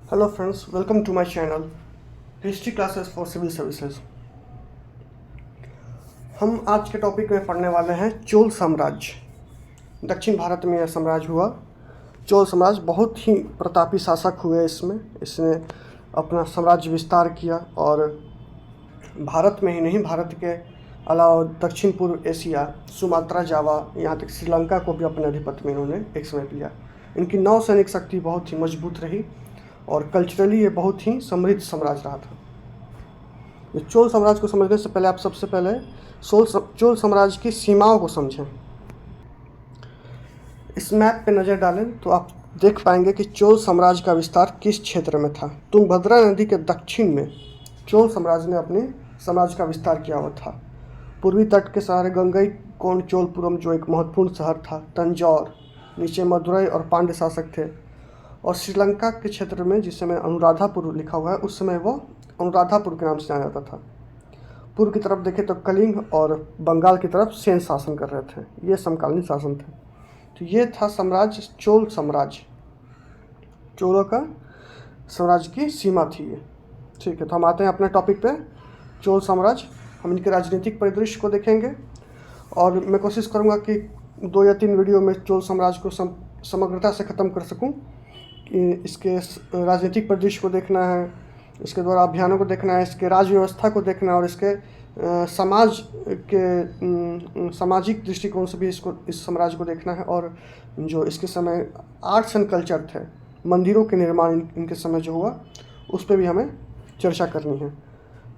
Hello friends, welcome to my channel history classes for civil services. हम आज के topic में पढ़ने वाले हैं चोल साम्राज्य। दक्षिण भारत में यह साम्राज्य हुआ। चोल साम्राज्य बहुत ही प्रतापी शासक हुए। इसने अपना साम्राज्य विस्तार किया और भारत में ही नहीं, भारत के अलावा दक्षिण पूर्व एशिया, सुमात्रा, जावा, यहाँ तक श्रीलंका को भी अपने अधिपत्य में इन्होंने एक समय लिया। इनकी नौसैनिक शक्ति बहुत ही मजबूत रही और कल्चरली ये बहुत ही समृद्ध साम्राज्य रहा था। ये चोल साम्राज्य को समझने से पहले आप सबसे पहले चोल साम्राज्य की सीमाओं को समझें। इस मैप पे नज़र डालें तो आप देख पाएंगे कि चोल साम्राज्य का विस्तार किस क्षेत्र में था। तुंगभद्रा नदी के दक्षिण में चोल साम्राज्य ने अपने साम्राज्य का विस्तार किया हुआ था। पूर्वी तट के सहारे गंगईकोंड चोलपुरम जो एक महत्वपूर्ण शहर था, तंजौर, नीचे मदुरई और पांड्य शासक थे, और श्रीलंका के क्षेत्र में जिस समय अनुराधापुर लिखा हुआ है उस समय वो अनुराधापुर के नाम से जाना जाता था। पूर्व की तरफ देखें तो कलिंग और बंगाल की तरफ सेन शासन कर रहे थे। ये समकालीन शासन थे। तो ये था साम्राज्य, चोल साम्राज्य। चोलों का साम्राज्य की सीमा थी ये। ठीक है, तो हम आते हैं अपने टॉपिक पे, चोल साम्राज्य। हम इनके राजनीतिक परिदृश्य को देखेंगे और मैं कोशिश करूँगा कि 2 या 3 वीडियो में चोल साम्राज्य को समग्रता से ख़त्म कर सकूँ। इसके राजनीतिक परिदृश्य को देखना है, इसके द्वारा अभियानों को देखना है, इसके राज्य व्यवस्था को देखना है और इसके समाज के सामाजिक दृष्टिकोण से भी इस साम्राज्य को देखना है। और जो इसके समय आर्ट्स एंड कल्चर थे, मंदिरों के निर्माण इनके समय जो हुआ उस पर भी हमें चर्चा करनी है।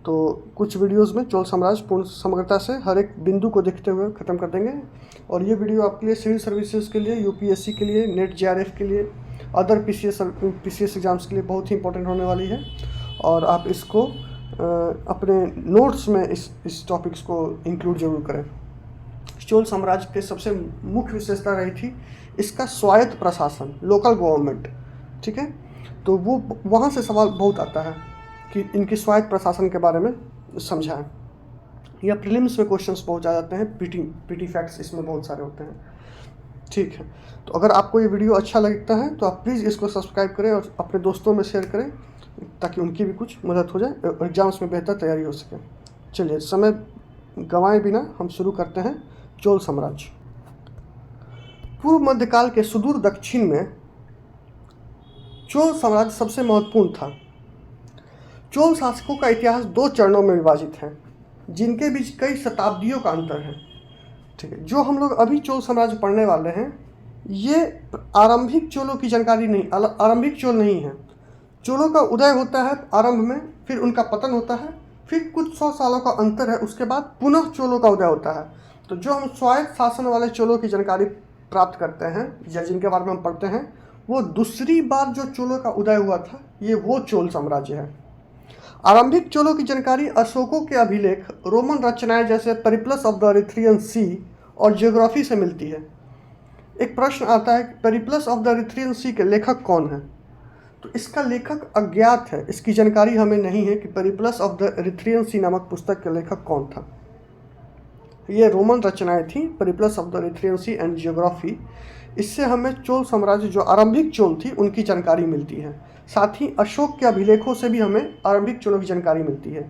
तो कुछ वीडियोस में चोल साम्राज्य पूर्ण समग्रता से हर एक बिंदु को देखते हुए ख़त्म कर देंगे। और ये वीडियो आपके लिए सिविल सर्विसेज के लिए, यूपीएससी के लिए, नेट जेआरएफ के लिए, अदर पीसीएस एग्ज़ाम्स के लिए बहुत ही इंपॉर्टेंट होने वाली है। और आप इसको अपने नोट्स में इस टॉपिक्स को इंक्लूड जरूर करें। चोल साम्राज्य के सबसे मुख्य विशेषता रही थी इसका स्वायत्त प्रशासन, लोकल गवर्नमेंट। ठीक है, तो वो वहाँ से सवाल बहुत आता है कि इनकी स्वायत्त प्रशासन के बारे में समझाएं। या प्रीलिम्स में क्वेश्चंस बहुत आ जाते हैं, पीटी फैक्ट्स इसमें बहुत सारे होते हैं। ठीक है, तो अगर आपको ये वीडियो अच्छा लगता है तो आप प्लीज़ इसको सब्सक्राइब करें और अपने दोस्तों में शेयर करें ताकि उनकी भी कुछ मदद हो जाए और एग्जाम्स में बेहतर तैयारी हो सके। चलिए, समय गंवाए बिना हम शुरू करते हैं। चोल साम्राज्य पूर्व मध्यकाल के सुदूर दक्षिण में चोल साम्राज्य सबसे महत्वपूर्ण था। चोल शासकों का इतिहास 2 चरणों में विभाजित है जिनके बीच कई शताब्दियों का अंतर है। ठीक है, जो हम लोग अभी चोल साम्राज्य पढ़ने वाले हैं ये आरंभिक चोलों की जानकारी नहीं, आरंभिक चोल नहीं है। चोलों का उदय होता है आरंभ में, फिर उनका पतन होता है, फिर कुछ 100 सालों का अंतर है, उसके बाद पुनः चोलों का उदय होता है। तो जो हम स्वायत्त शासन वाले चोलों की जानकारी प्राप्त करते हैं या जिनके बारे में हम पढ़ते हैं, वो दूसरी बार जो चोलों का उदय हुआ था ये वो चोल साम्राज्य है। आरंभिक चोलों की जानकारी अशोकों के अभिलेख, रोमन रचनाएं जैसे पेरिप्लस ऑफ द इरिथ्रियन सी और जियोग्राफी से मिलती है। एक प्रश्न आता है कि पेरिप्लस ऑफ द इरिथ्रियन सी के लेखक कौन है? तो इसका लेखक अज्ञात है। इसकी जानकारी हमें नहीं है कि पेरिप्लस ऑफ द इरिथ्रियन सी नामक पुस्तक के लेखक कौन था। ये रोमन रचनाएं थी, Periplus of the Erythraean Sea and geography. इससे हमें चोल साम्राज्य जो आरंभिक चोल थी उनकी जानकारी मिलती है। साथ ही अशोक के अभिलेखों से भी हमें आरंभिक चोलों की जानकारी मिलती है।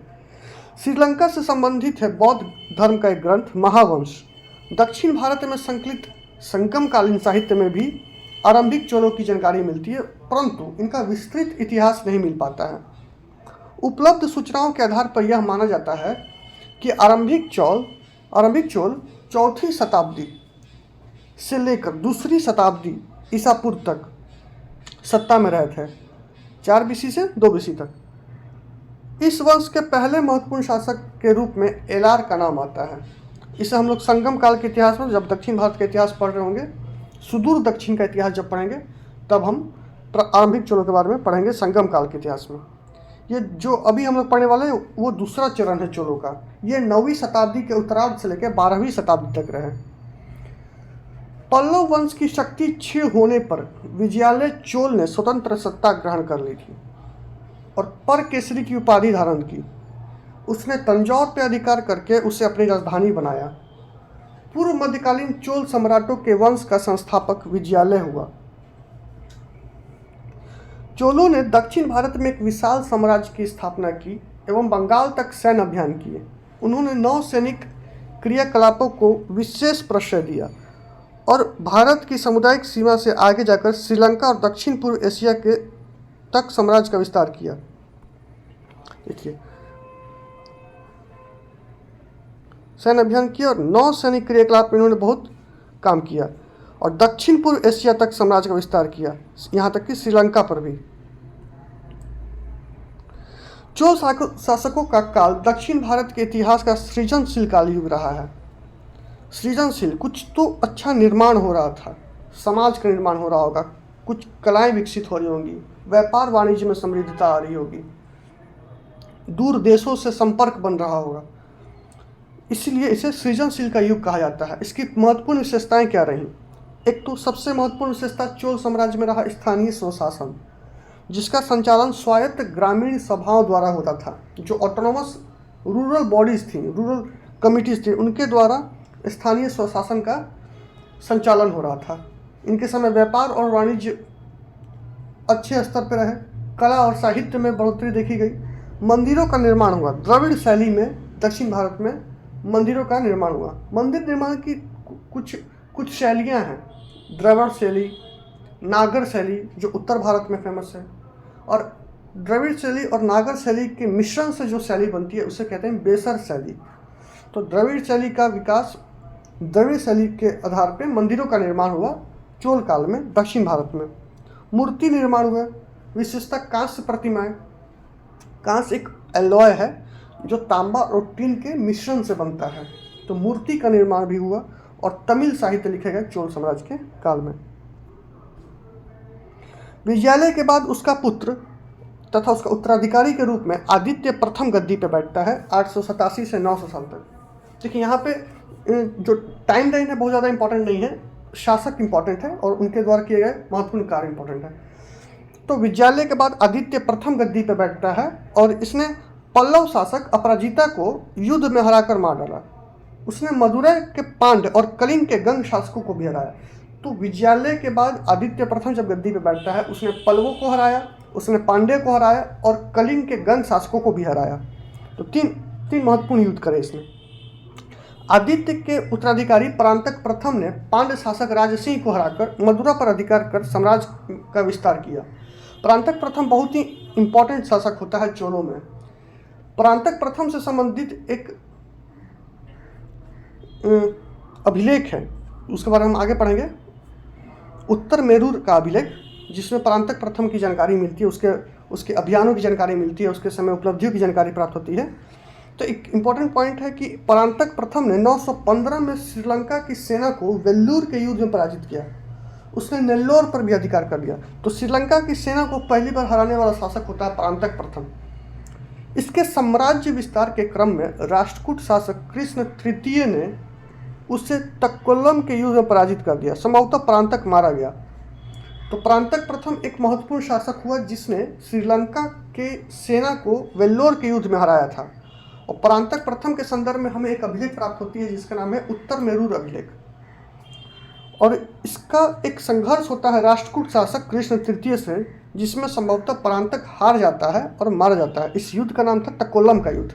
श्रीलंका से संबंधित है बौद्ध धर्म का एक ग्रंथ महावंश। दक्षिण भारत में संकलित संगमकालीन साहित्य में भी आरंभिक चोलों की जानकारी मिलती है, परंतु इनका विस्तृत इतिहास नहीं मिल पाता है। उपलब्ध सूचनाओं के आधार पर यह माना जाता है कि आरंभिक चोल 4वीं शताब्दी से लेकर 2री शताब्दी ईसा पूर्व तक सत्ता में रहे थे, 4 बीसी से 2 बीसी तक। इस वंश के पहले महत्वपूर्ण शासक के रूप में एलार का नाम आता है। इसे हम लोग संगम काल के इतिहास में, जब दक्षिण भारत का इतिहास पढ़ रहे होंगे, सुदूर दक्षिण का इतिहास जब पढ़ेंगे तब हम आरंभिक चोलों के बारे में पढ़ेंगे संगम काल के इतिहास में। ये जो अभी हम लोग पढ़ने वाले हैं वो दूसरा चरण है चोलों का। ये 9वीं शताब्दी के उत्तरार्ध से लेकर 12वीं शताब्दी तक रहे। पल्लव वंश की शक्ति क्षीण होने पर विजयालय चोल ने स्वतंत्र सत्ता ग्रहण कर ली थी और पर केसरी की उपाधि धारण की। उसने तंजौर पर अधिकार करके उसे अपनी राजधानी बनाया। पूर्व मध्यकालीन चोल सम्राटों के वंश का संस्थापक विजयालय हुआ। चोलों ने दक्षिण भारत में एक विशाल साम्राज्य की स्थापना की एवं बंगाल तक सैन्य अभियान किए। उन्होंने नौसैनिक क्रियाकलापों को विशेष प्रश्रय दिया और भारत की सामुदायिक सीमा से आगे जाकर श्रीलंका और दक्षिण पूर्व एशिया के तक साम्राज्य का विस्तार किया। देखिए, सैन्य अभियान किया और नौसैनिक क्रियाकलाप में इन्होंने बहुत काम किया और दक्षिण पूर्व एशिया तक साम्राज्य का विस्तार किया, यहाँ तक कि श्रीलंका पर भी। चोल शासकों का काल दक्षिण भारत के इतिहास का सृजनशील काल युग रहा है। सृजनशील, कुछ तो अच्छा निर्माण हो रहा था, समाज का निर्माण हो रहा होगा, कुछ कलाएं विकसित हो रही होंगी, व्यापार वाणिज्य में समृद्धता आ रही होगी, दूर देशों से संपर्क बन रहा होगा, इसलिए इसे सृजनशील का युग कहा जाता है। इसकी महत्वपूर्ण विशेषताएं क्या रहीं? एक तो सबसे महत्वपूर्ण विशेषता चोल साम्राज्य में रहा स्थानीय स्वशासन, जिसका संचालन स्वायत्त ग्रामीण सभाओं द्वारा होता था। जो ऑटोनोमस रूरल बॉडीज थी, रूरल कमिटीज थी, उनके द्वारा स्थानीय स्वशासन का संचालन हो रहा था। इनके समय व्यापार और वाणिज्य अच्छे स्तर पर रहे, कला और साहित्य में बढ़ोतरी देखी गई, मंदिरों का निर्माण हुआ। द्रविड़ शैली में दक्षिण भारत में मंदिरों का निर्माण हुआ। मंदिर निर्माण की कुछ शैलियाँ हैं, द्रविड़ शैली, नागर शैली जो उत्तर भारत में फेमस है, और द्रविड़ शैली और नागर शैली के मिश्रण से जो शैली बनती है उसे कहते हैं बेसर शैली। तो द्रविड़ शैली का विकास, द्रविड़ शैली के आधार पर मंदिरों का निर्माण हुआ चोल काल में दक्षिण भारत में। मूर्ति निर्माण हुआ, विशेषता कांस्य प्रतिमाएं। कांस्य एक एलॉय है जो तांबा और टीन के मिश्रण से बनता है, तो मूर्ति का निर्माण भी हुआ और तमिल साहित्य लिखे गए चोल साम्राज्य के काल में। विजयालय के बाद उसका पुत्र तथा उसका उत्तराधिकारी के रूप में आदित्य प्रथम गद्दी पे बैठता है 887 से 900 साल तक। देखिए, यहाँ पे जो टाइम लाइन है बहुत ज़्यादा इंपॉर्टेंट नहीं है, शासक इंपॉर्टेंट है और उनके द्वारा किए गए महत्वपूर्ण कार्य इंपॉर्टेंट है। तो विजयालय के बाद आदित्य प्रथम गद्दी पे बैठता है और इसने पल्लव शासक अपराजिता को युद्ध में हराकर मार डाला। उसने मदुरै के पांड्य और कलिंग के गंग शासकों को भी हराया। तो विजयालय के बाद आदित्य प्रथम जब गद्दी पे बैठता है, उसने पल्लवों को हराया, उसने पांड्य को हराया और कलिंग के गंग शासकों को भी हराया। तो तीन महत्वपूर्ण युद्ध करे इसने। आदित्य के उत्तराधिकारी परांतक प्रथम ने पांड्य शासक राजसिंह को हराकर मदुरा पर अधिकार कर साम्राज्य का विस्तार किया। परांतक प्रथम बहुत ही इंपॉर्टेंट शासक होता है चोलों में। परांतक प्रथम से संबंधित एक अभिलेख है, उसके बारे में हम आगे पढ़ेंगे। उत्तर मेरूर का अभिलेख, जिसमें परांतक प्रथम की जानकारी मिलती है, उसके अभियानों की जानकारी मिलती है, उसके समय उपलब्धियों की जानकारी प्राप्त होती है। तो एक इम्पॉर्टेंट पॉइंट है कि परांतक प्रथम ने 915 में श्रीलंका की सेना को वेल्लूर के युद्ध में पराजित किया। उसने नेल्लोर पर भी अधिकार कर लिया। तो श्रीलंका की सेना को पहली बार हराने वाला शासक होता है परांतक प्रथम। इसके साम्राज्य विस्तार के क्रम में राष्ट्रकूट शासक कृष्ण तृतीय ने उसे तक्कोलम के युद्ध में पराजित कर दिया। संभवतः परांतक मारा गया। तो परांतक प्रथम एक महत्वपूर्ण शासक हुआ जिसने श्रीलंका के सेना को वेल्लोर के युद्ध में हराया था। और परांतक प्रथम के संदर्भ में हमें एक अभिलेख प्राप्त होती है जिसका नाम है उत्तर मेरूर अभिलेख, और इसका एक संघर्ष होता है राष्ट्रकूट शासक कृष्ण तृतीय से, जिसमें संभवतः परांतक हार जाता है और मारा जाता है। इस युद्ध का नाम था तक्कोलम का युद्ध।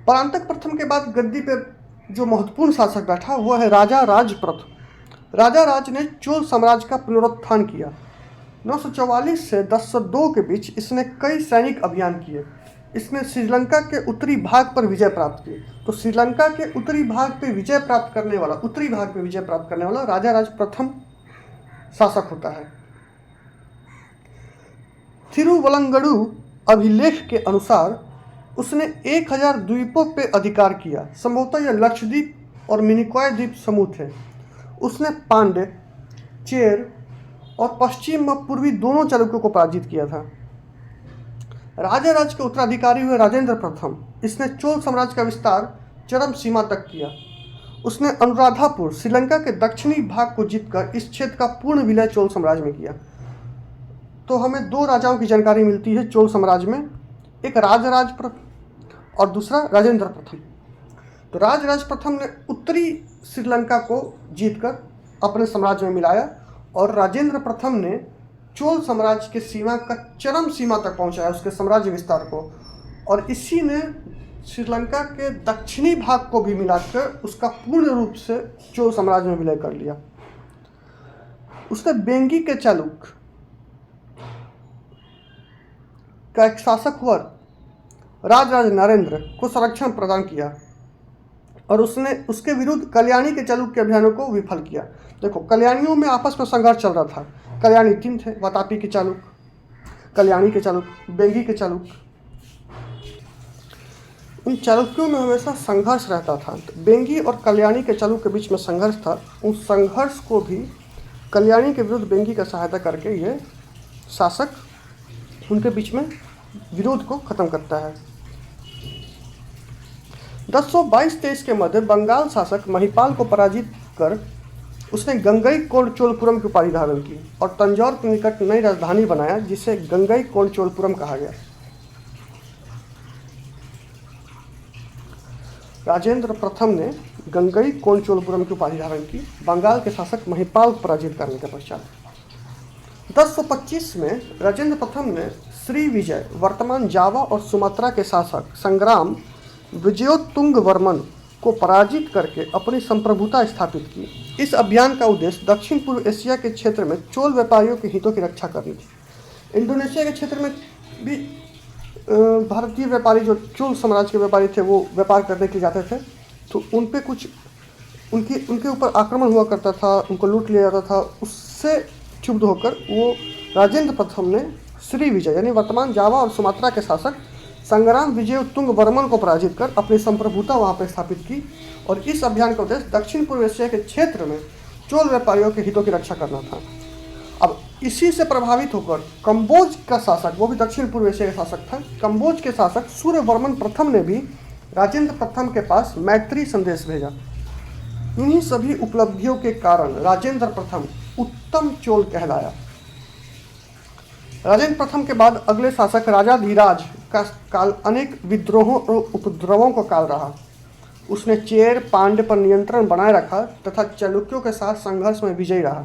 परांतक प्रथम के बाद गद्दी पर जो महत्वपूर्ण शासक बैठा वह है राजा राज प्रथम। राजा राज ने चोल साम्राज्य का पुनरुत्थान किया। 944 से 1002 के बीच इसने कई सैनिक अभियान किए। इसने श्रीलंका के उत्तरी भाग पर विजय प्राप्त की। तो श्रीलंका के उत्तरी भाग पर विजय प्राप्त करने वाला राजा राज प्रथम शासक होता है। थिरुवलंगडु अभिलेख के अनुसार उसने 1000 द्वीपों पर अधिकार किया। संभवतः यह लक्षद्वीप और मिनिकॉय द्वीप समूह थे। उसने पांड्य, चेर और पश्चिम व पूर्वी दोनों चालुक्यों को पराजित किया था। राजा राज के उत्तराधिकारी हुए राजेंद्र प्रथम। इसने चोल साम्राज्य का विस्तार चरम सीमा तक किया। उसने अनुराधापुर, श्रीलंका के दक्षिणी भाग को जीतकर इस क्षेत्र का पूर्ण विलय चोल साम्राज्य में किया। तो हमें दो राजाओं की जानकारी मिलती है चोल साम्राज्य में, एक राजराज प्रथम और दूसरा राजेंद्र प्रथम। तो राजराज प्रथम ने उत्तरी श्रीलंका को जीतकर अपने साम्राज्य में मिलाया और राजेंद्र प्रथम ने चोल साम्राज्य के सीमा का चरम सीमा तक पहुंचाया, उसके साम्राज्य विस्तार को, और इसी ने श्रीलंका के दक्षिणी भाग को भी मिलाकर उसका पूर्ण रूप से चोल साम्राज्य में विलय कर लिया। उसने बेंगी के चालुक्य का एक शासक हुआ राजराज नरेंद्र को संरक्षण प्रदान किया और उसने उसके विरुद्ध कल्याणी के चालुक्य अभियानों को विफल किया। देखो, कल्याणियों में आपस में संघर्ष चल रहा था। कल्याणी 3 थे, वातापी के चालुक्य, कल्याणी के चालुक्य, बेंगी के चालुक्य। इन चालुक्यों में हमेशा संघर्ष रहता था। तो बेंगी और कल्याणी के चालुक्य के बीच में संघर्ष था। उस संघर्ष को भी कल्याणी के विरुद्ध बेंगी का सहायता करके ये शासक उनके बीच में विरोध को खत्म करता है। 1022-23 के मध्य बंगाल शासक महिपाल को पराजित कर उसने गंगई कोंडचोलपुरम की उपाधि धारण की और तंजौर के निकट नई राजधानी बनाया, जिसे गंगई कोंडचोलपुरम कहा गया। राजेंद्र प्रथम ने गंगई कोंडचोलपुरम की उपाधि धारण की बंगाल के शासक महिपाल को पराजित करने के पश्चात। 1025 में राजेंद्र प्रथम ने श्री विजय, वर्तमान जावा और सुमात्रा के शासक संग्राम विजयोत्तुंग वर्मन को पराजित करके अपनी संप्रभुता स्थापित की। इस अभियान का उद्देश्य दक्षिण पूर्व एशिया के क्षेत्र में चोल व्यापारियों के हितों की रक्षा करनी थी। इंडोनेशिया के क्षेत्र में भी भारतीय व्यापारी, जो चोल साम्राज्य के व्यापारी थे, वो व्यापार करने के लिए जाते थे, तो उन पे कुछ उनके ऊपर आक्रमण हुआ करता था, उनको लूट लिया जाता था। उससे क्षुब्ध होकर वो राजेंद्र प्रथम ने श्री विजय यानी वर्तमान जावा और सुमात्रा के शासक संग्राम विजयोत्तुंग वर्मन को पराजित कर अपनी संप्रभुता वहाँ पर स्थापित की। और इस अभियान का उद्देश्य दक्षिण पूर्व एशिया के क्षेत्र में चोल व्यापारियों के हितों की रक्षा करना था। अब इसी से प्रभावित होकर कंबोज का शासक, वो भी दक्षिण पूर्व एशिया का शासक था, कंबोज के शासक सूर्यवर्मन प्रथम ने भी राजेंद्र प्रथम के पास मैत्री संदेश भेजा। इन्हीं सभी उपलब्धियों के कारण राजेंद्र प्रथम उत्तम चोल कहलाया। राजेंद्र प्रथम के बाद अगले शासक राजा धीराज का काल अनेक विद्रोहों और उपद्रवों का काल रहा। उसने चेर पांड्य पर नियंत्रण बनाए रखा तथा चालुक्यों के साथ संघर्ष में विजयी रहा।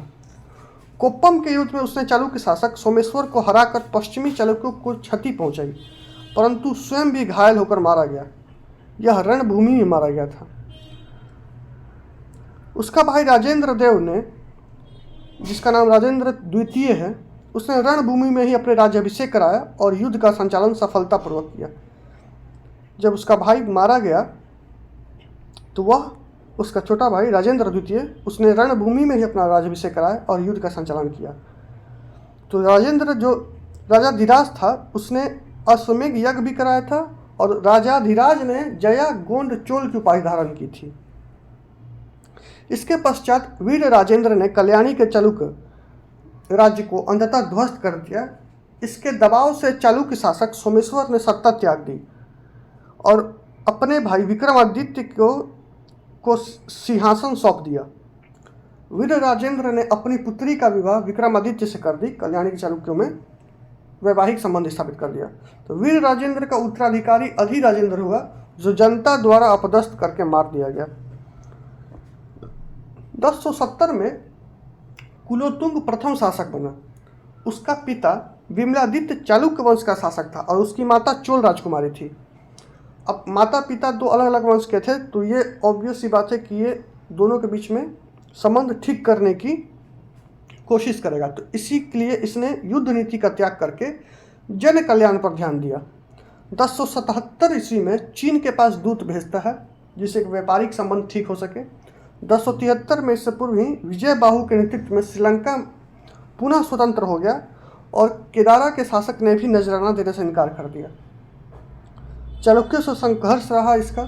कोप्पम के युद्ध में उसने चालुक्य शासक सोमेश्वर को हराकर पश्चिमी चालुक्यों को क्षति पहुंचाई, परंतु स्वयं भी घायल होकर मारा गया। यह रणभूमि में मारा गया था। उसका भाई राजेंद्र देव ने, जिसका नाम राजेंद्र द्वितीय है, उसने रणभूमि में ही अपने राज्याभिषेक कराया और युद्ध का संचालन सफलतापूर्वक किया। जब उसका भाई मारा गया तो वह, उसका छोटा भाई राजेंद्र द्वितीय, उसने रणभूमि में ही अपना राज्याभिषेक कराया और युद्ध का संचालन किया। तो राजेंद्र, जो राजा धीराज था, उसने अश्वमेघ यज्ञ भी कराया था और राजा धीराज ने जया गोंड चोल की उपाधि धारण की थी। इसके पश्चात वीर राजेंद्र ने कल्याणी के चालुक्य राज्य को अंततः ध्वस्त कर दिया। इसके दबाव से चालुक्य शासक सोमेश्वर ने सत्ता त्याग दी और अपने भाई विक्रमादित्य को सिंहासन सौंप दिया। वीर राजेंद्र ने अपनी पुत्री का विवाह विक्रमादित्य से कर दी। कल्याणी के चालुक्यों में वैवाहिक संबंध स्थापित कर दिया। तो वीर राजेंद्र का उत्तराधिकारी अधिराजेंद्र हुआ, जो जनता द्वारा अपदस्थ करके मार दिया गया। 1070 में कुलोत्तुंग प्रथम शासक बना। उसका पिता विमलादित्य चालुक्य वंश का शासक था और उसकी माता चोल राजकुमारी थी। अब माता पिता दो अलग अलग वंश के थे, तो ये ऑब्वियस सी बात है कि ये दोनों के बीच में संबंध ठीक करने की कोशिश करेगा। तो इसी के लिए इसने युद्ध नीति का त्याग करके जन कल्याण पर ध्यान दिया। 1077 ईस्वी में चीन के पास दूत भेजता है, जिससे व्यापारिक संबंध ठीक हो सके। 1073 में, इससे पूर्व ही, विजय बाहु के नेतृत्व में श्रीलंका पुनः स्वतंत्र हो गया और केदारा के शासक ने भी नजराना देने से इनकार कर दिया। चालुक्यों से संघर्ष रहा इसका,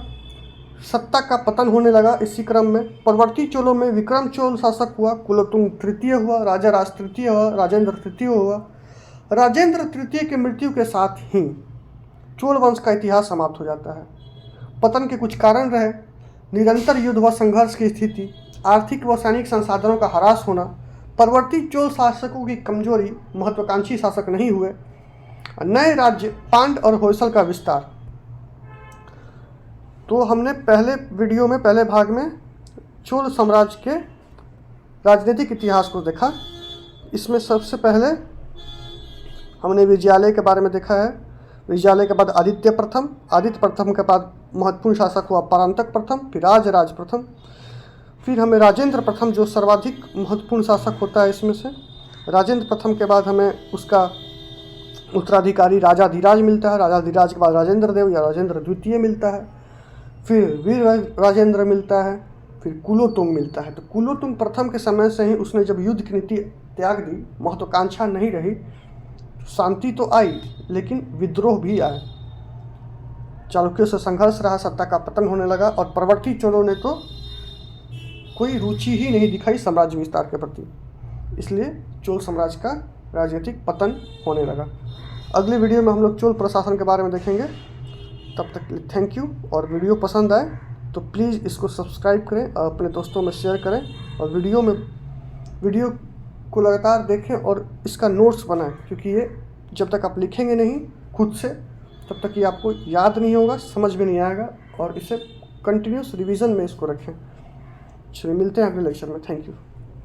सत्ता का पतन होने लगा। इसी क्रम में परवर्ती चोलों में विक्रम चोल शासक हुआ, कुलोत्तुंग तृतीय हुआ, राजा राज तृतीय हुआ, राजेंद्र तृतीय हुआ। राजेंद्र तृतीय की मृत्यु के साथ ही चोल वंश का इतिहास समाप्त हो जाता है। पतन के कुछ कारण रहे: निरंतर युद्ध व संघर्ष की स्थिति, आर्थिक व सैनिक संसाधनों का ह्रास होना, परवर्ती चोल शासकों की कमजोरी, महत्वाकांक्षी शासक नहीं हुए, नए राज्य पांड और होयसल का विस्तार। तो हमने पहले वीडियो में, पहले भाग में चोल साम्राज्य के राजनीतिक इतिहास को देखा। इसमें सबसे पहले हमने विजयालय के बारे में देखा है। विजयालय के बाद आदित्य प्रथम के बाद महत्वपूर्ण शासक हुआ परांतक प्रथम, फिर राजराज प्रथम, फिर हमें राजेंद्र प्रथम जो सर्वाधिक महत्वपूर्ण शासक होता है इसमें से। राजेंद्र प्रथम के बाद हमें उसका उत्तराधिकारी राजाधिराज मिलता है। राजाधिराज के बाद राजेंद्र देव या राजेंद्र द्वितीय मिलता है। फिर वीर राजेंद्र मिलता है। फिर कुलोतुंग मिलता है। तो कुलोतुंग प्रथम के समय से ही उसने जब युद्ध की नीति त्याग दी, महत्वाकांक्षा नहीं रही, शांति तो आई लेकिन विद्रोह भी आए। चालुक्यों से संघर्ष रहा, सत्ता का पतन होने लगा और परवर्ती चोलों ने तो कोई रुचि ही नहीं दिखाई साम्राज्य विस्तार के प्रति, इसलिए चोल साम्राज्य का राजनीतिक पतन होने लगा। अगली वीडियो में हम लोग चोल प्रशासन के बारे में देखेंगे। तब तक के लिए थैंक यू। और वीडियो पसंद आए तो प्लीज़ इसको सब्सक्राइब करें और अपने दोस्तों में शेयर करें और वीडियो को लगातार देखें और इसका नोट्स बनाएं, क्योंकि ये जब तक आप लिखेंगे नहीं खुद से तब तक ये आपको याद नहीं होगा, समझ में नहीं आएगा, और इसे कंटिन्यूस रिवीजन में इसको रखें। चलिए मिलते हैं अगले लेक्चर में। Thank you.